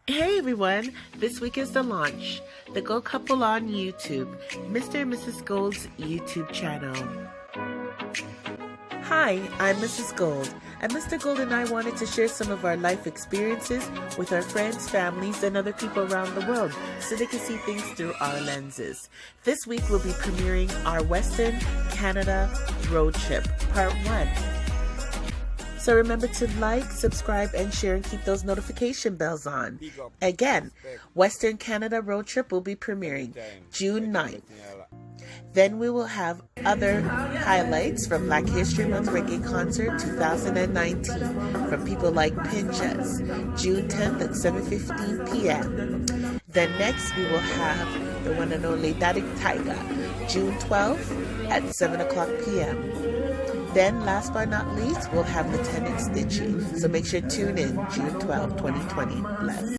Hey everyone, this week is the launch. The Gold Couple on YouTube, Mr. and Mrs. Gold's YouTube channel. Hi, I'm Mrs. Gold, and Mr. Gold and I wanted to share some of our life experiences with our friends, families, and other people around the world so they can see things through our lenses. This week we'll be premiering our Western Canada road trip, part 1. So remember to like, subscribe, and share, and keep those notification bells on. Again, Western Canada road trip will be premiering June 9th. Then we will have other highlights from Black History Month Reggae Concert 2019 from people like Pinchas, June 10th at 7:15 p.m. Then next we will have the one and only Daddy Tiger, June 12th at 7 o'clock p.m. Then, last but not least, we'll have Lieutenant Stitchy. So make sure to tune in June 12, 2020. Bless.